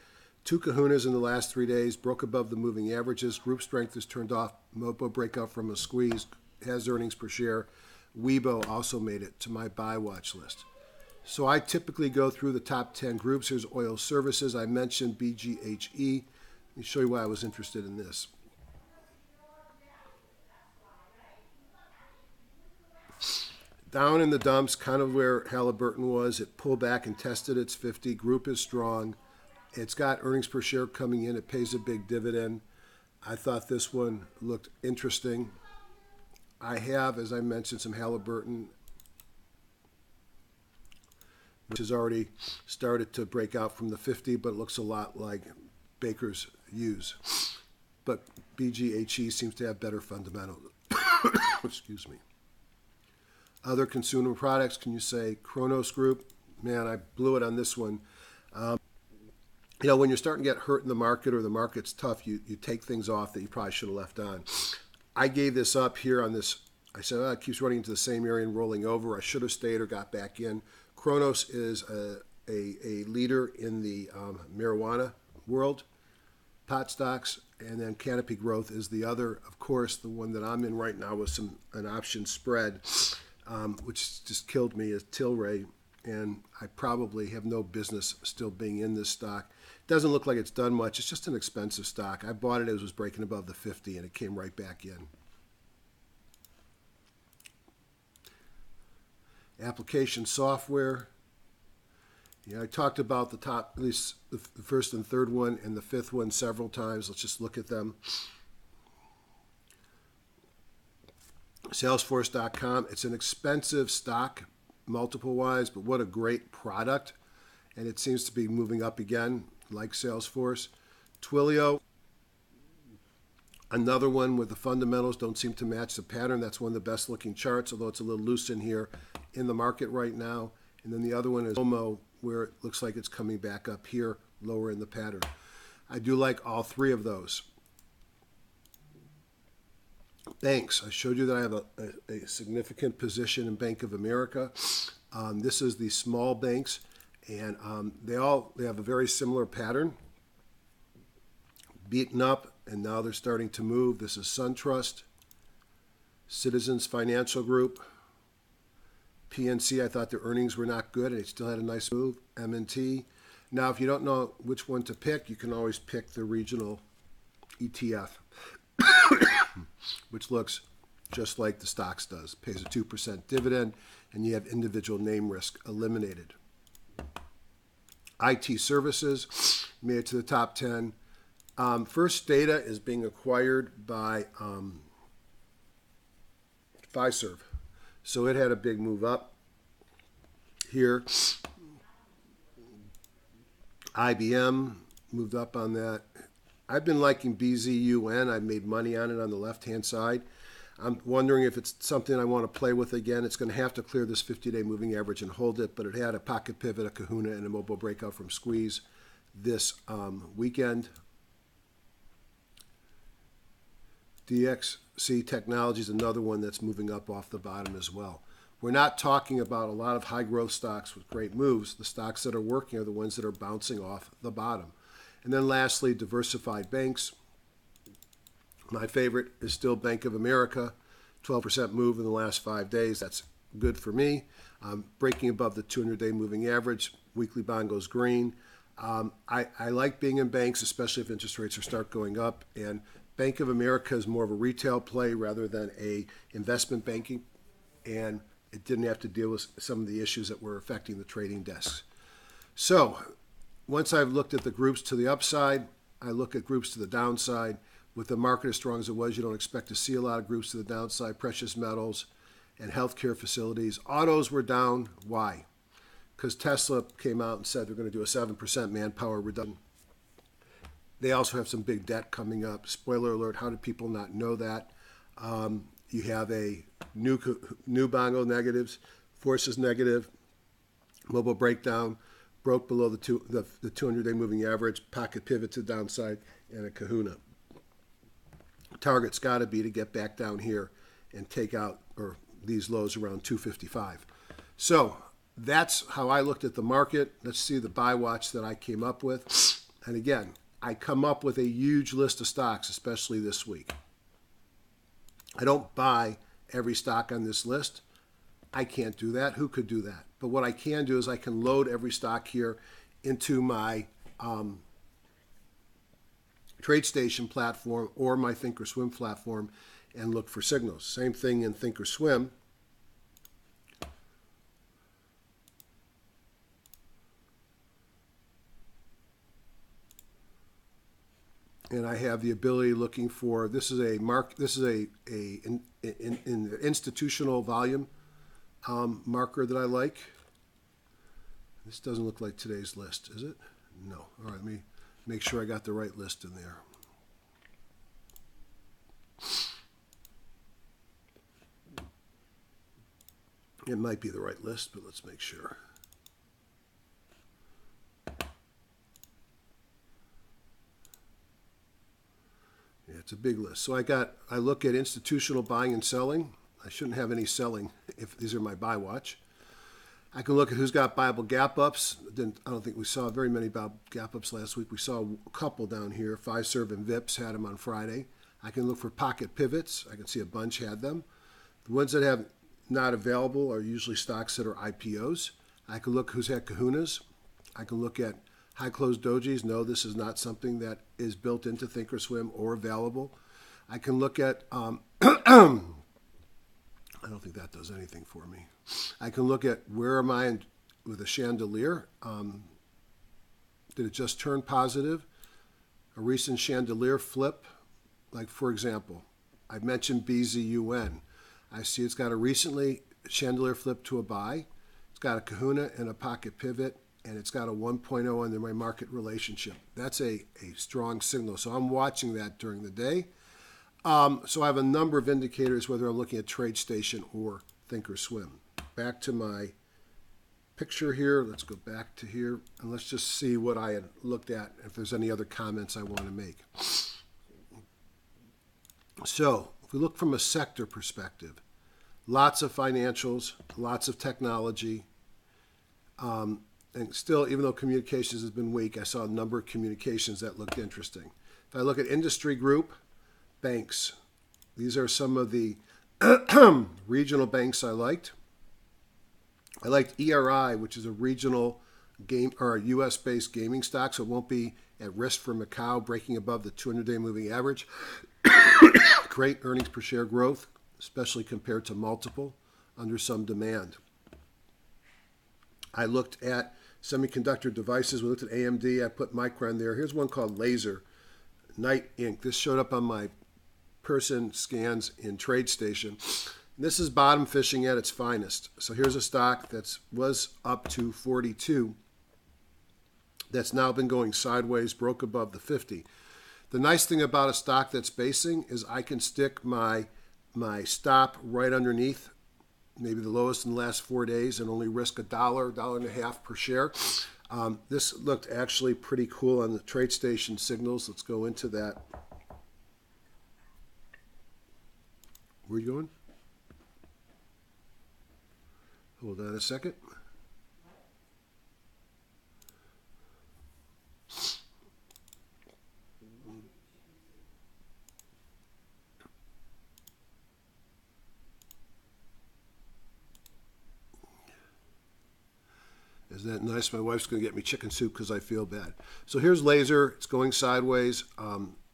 Two kahunas in the last 3 days, broke above the moving averages. Group strength is turned off. Mobile breakout from a squeeze. Has earnings per share. Weibo also made it to my buy watch list. So I typically go through the top 10 groups. Here's oil services. I mentioned BGHE. Let me show you why I was interested in this. Down in the dumps, kind of where Halliburton was. It pulled back and tested its 50. Group is strong. It's got earnings per share coming in. It pays a big dividend. I thought this one looked interesting. I have, as I mentioned, some Halliburton, which has already started to break out from the 50, but it looks a lot like Baker's Hughes. But BGHE seems to have better fundamentals. Excuse me. Other consumer products, can you say Kronos Group? Man, I blew it on this one. you know, when you're starting to get hurt in the market or the market's tough, you take things off that you probably should have left on. I gave this up here on this. I said, it keeps running into the same area and rolling over. I should have stayed or got back in. Kronos is a leader in the marijuana world, pot stocks, and then Canopy Growth is the other. Of course, the one that I'm in right now with an option spread, which just killed me, is Tilray, and I probably have no business still being in this stock. It doesn't look like it's done much. It's just an expensive stock. I bought it as it was breaking above the 50, and it came right back in. Application software. Yeah, I talked about the top, at least the first and third one and the fifth one several times. Let's just look at them. Salesforce.com. It's an expensive stock, multiple-wise, but what a great product. And it seems to be moving up again, like Salesforce. Twilio, another one where the fundamentals don't seem to match the pattern. That's one of the best-looking charts, although it's a little loose in here in the market right now. And then the other one is Momo, where it looks like it's coming back up here, lower in the pattern. I do like all three of those. Banks. I showed you that I have a significant position in Bank of America. This is the small banks, and they have a very similar pattern. Beaten up, and now they're starting to move. This is SunTrust, Citizens Financial Group, PNC. I thought their earnings were not good, and it still had a nice move. M&T. Now, if you don't know which one to pick, you can always pick the regional ETF, which looks just like the stocks does. Pays a 2% dividend, and you have individual name risk eliminated. IT services made it to the top 10. First Data is being acquired by Fiserv. So it had a big move up here. IBM moved up on that. I've been liking BZUN. I've made money on it on the left-hand side. I'm wondering if it's something I want to play with again. It's going to have to clear this 50-day moving average and hold it, but it had a pocket pivot, a kahuna, and a mobile breakout from squeeze this weekend. DXC Technology is another one that's moving up off the bottom as well. We're not talking about a lot of high-growth stocks with great moves. The stocks that are working are the ones that are bouncing off the bottom. And then lastly, Diversified Banks. My favorite is still Bank of America. 12% move in the last 5 days. That's good for me. Breaking above the 200-day moving average. Weekly bond goes green. I like being in banks, especially if interest rates start going up. And Bank of America is more of a retail play rather than a investment banking, and it didn't have to deal with some of the issues that were affecting the trading desks. So once I've looked at the groups to the upside, I look at groups to the downside. With the market as strong as it was, you don't expect to see a lot of groups to the downside. Precious metals and healthcare facilities. Autos were down. Why? Because Tesla came out and said they're going to do a 7% manpower reduction. They also have some big debt coming up. Spoiler alert, how did people not know that? You have a new bongo negatives, forces negative, mobile breakdown, broke below the 200-day moving average, pocket pivot to the downside, and a kahuna. Target's got to be to get back down here and take out or these lows around 255. So that's how I looked at the market. Let's see the buy watch that I came up with. And again, I come up with a huge list of stocks, especially this week. I don't buy every stock on this list. I can't do that. Who could do that? But what I can do is I can load every stock here into my Tradestation platform or my Thinkorswim platform and look for signals. Same thing in Thinkorswim. And I have the ability looking for, this is an institutional volume marker that I like. This doesn't look like today's list, is it? No. All right, let me make sure I got the right list in there. It might be the right list, but let's make sure. a big list. So I look at institutional buying and selling. I shouldn't have any selling if these are my buy watch. I can look at who's got buyable gap ups. I don't think we saw very many gap ups last week. We saw a couple down here. Fiserv and Vips had them on Friday. I can look for pocket pivots. I can see a bunch had them. The ones that have not available are usually stocks that are IPOs. I can look who's had kahunas. I can look at high closed dojis. No, this is not something that is built into Thinkorswim or available. I can look at, I don't think that does anything for me. I can look at where am I with a chandelier. Did it just turn positive? A recent chandelier flip, like for example, I mentioned BZUN. I see it's got a recently chandelier flip to a buy. It's got a kahuna and a pocket pivot, and it's got a 1.0 under my market relationship. That's a strong signal. So I'm watching that during the day. So I have a number of indicators, whether I'm looking at TradeStation or Thinkorswim. Back to my picture here. Let's go back to here, and let's just see what I had looked at, if there's any other comments I want to make. So if we look from a sector perspective, lots of financials, lots of technology, and still, even though communications has been weak, I saw a number of communications that looked interesting. If I look at industry group, banks. These are some of the regional banks I liked. I liked ERI, which is a regional game or a U.S.-based gaming stock, so it won't be at risk for Macau breaking above the 200-day moving average. Great earnings per share growth, especially compared to multiple, under some demand. I looked at semiconductor devices. We looked at AMD. I put Micron there. Here's one called Laser Night Inc. This showed up on my person scans in TradeStation. This is bottom fishing at its finest. So here's a stock that was up to 42 that's now been going sideways, broke above the 50. The nice thing about a stock that's basing is I can stick my stop right underneath, maybe the lowest in the last 4 days, and only risk $1.50 per share. This looked actually pretty cool on the Tradestation Signals. Let's go into that. Where are you going? Hold on a second. Isn't that nice? My wife's going to get me chicken soup because I feel bad. So here's Laser. It's going sideways.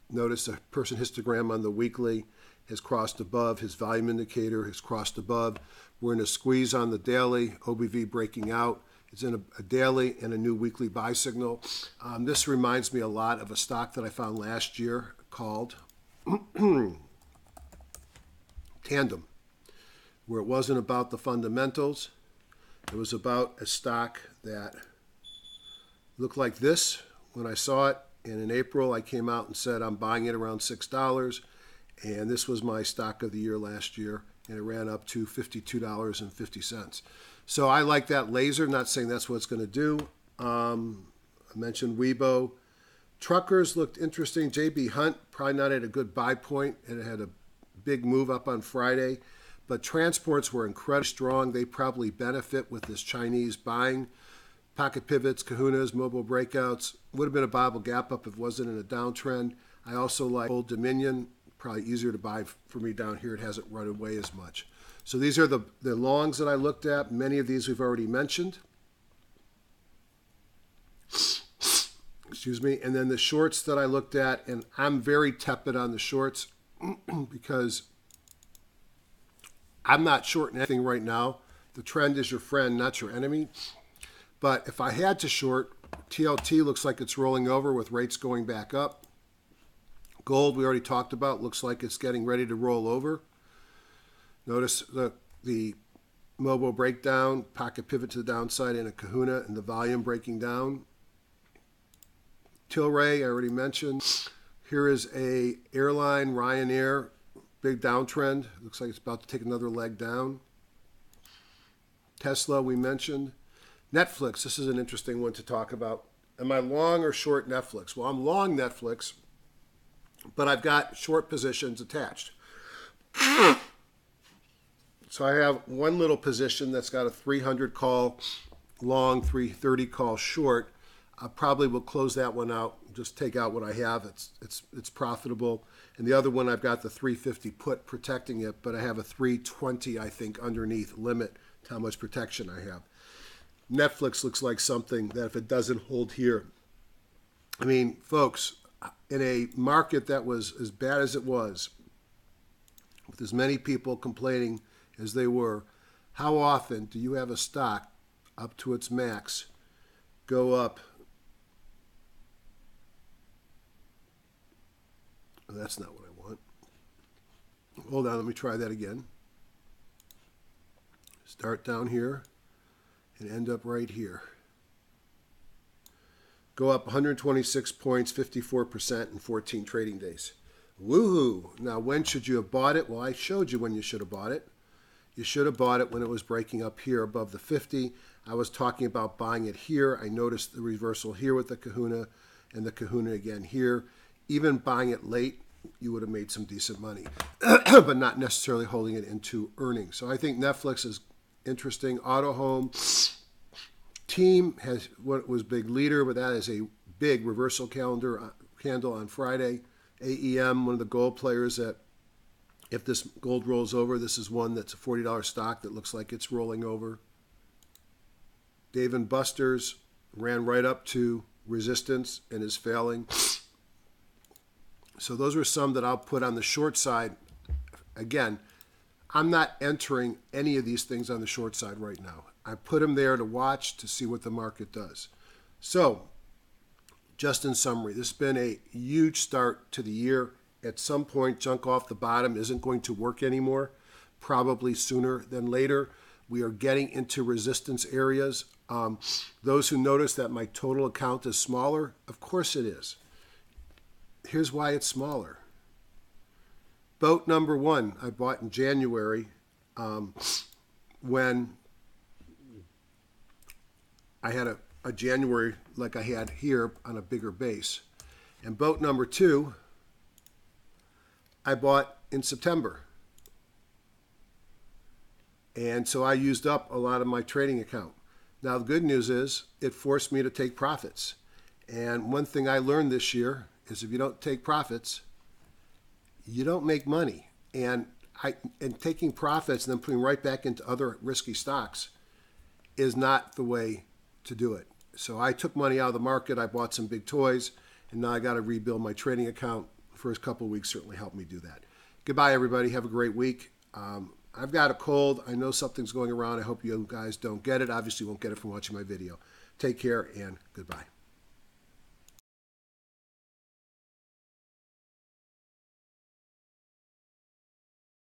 Notice the person histogram on the weekly has crossed above. His volume indicator has crossed above. We're in a squeeze on the daily. OBV breaking out. It's in a daily and a new weekly buy signal. This reminds me a lot of a stock that I found last year called Tandem, where it wasn't about the fundamentals. It was about a stock that looked like this when I saw it. And in April, I came out and said, I'm buying it around $6. And this was my stock of the year last year. And it ran up to $52.50. So I like that Laser. Not saying that's what it's going to do. I mentioned Weibo. Truckers looked interesting. JB Hunt, probably not at a good buy point. And it had a big move up on Friday. But transports were incredibly strong. They probably benefit with this Chinese buying. Pocket pivots, kahunas, mobile breakouts. Would have been a viable gap up if it wasn't in a downtrend. I also like Old Dominion. Probably easier to buy for me down here. It hasn't run away as much. So these are the longs that I looked at. Many of these we've already mentioned. Excuse me. And then the shorts that I looked at, and I'm very tepid on the shorts because I'm not shorting anything right now. The trend is your friend, not your enemy. But if I had to short, TLT looks like it's rolling over with rates going back up. Gold, we already talked about, looks like it's getting ready to roll over. Notice the mobile breakdown, pocket pivot to the downside, and a kahuna, and the volume breaking down. Tilray, I already mentioned. Here is a airline, Ryanair, big downtrend. Looks like it's about to take another leg down. Tesla, we mentioned. Netflix, this is an interesting one to talk about. Am I long or short Netflix? Well, I'm long Netflix but I've got short positions attached. So I have one little position that's got a 300 call long, 330 call short. I probably will close that one out, just take out what I have. It's profitable. And the other one, I've got the 350 put protecting it, but I have a 320, I think, underneath limit to how much protection I have. Netflix looks like something that if it doesn't hold here, I mean, folks, in a market that was as bad as it was, with as many people complaining as they were, how often do you have a stock up to its max go up? That's not what I want. Hold on, let me try that again. Start down here and end up right here. Go up 126 points, 54% in 14 trading days. Woohoo! Now, when should you have bought it? Well, I showed you when you should have bought it. You should have bought it when it was breaking up here above the 50. I was talking about buying it here. I noticed the reversal here with the kahuna and the kahuna again here. Even buying it late, you would have made some decent money, but not necessarily holding it into earnings. So I think Netflix is interesting. Auto Home Team has what was big leader, but that is a big reversal candle on Friday. AEM, one of the gold players that if this gold rolls over, this is one that's a $40 stock that looks like it's rolling over. Dave & Buster's ran right up to resistance and is failing. So those are some that I'll put on the short side. Again, I'm not entering any of these things on the short side right now. I put them there to watch to see what the market does. So, just in summary, this has been a huge start to the year. At some point, junk off the bottom isn't going to work anymore, probably sooner than later. We are getting into resistance areas. Those who notice that my total account is smaller, of course it is. Here's why it's smaller. Boat number one, I bought in January when I had a January like I had here on a bigger base. And boat number two, I bought in September. And so I used up a lot of my trading account. Now, the good news is it forced me to take profits. And one thing I learned this year is if you don't take profits, you don't make money. And taking profits and then putting right back into other risky stocks is not the way to do it. So I took money out of the market. I bought some big toys, and now I got to rebuild my trading account. The first couple of weeks certainly helped me do that. Goodbye, everybody. Have a great week. I've got a cold. I know something's going around. I hope you guys don't get it. Obviously, you won't get it from watching my video. Take care, and goodbye.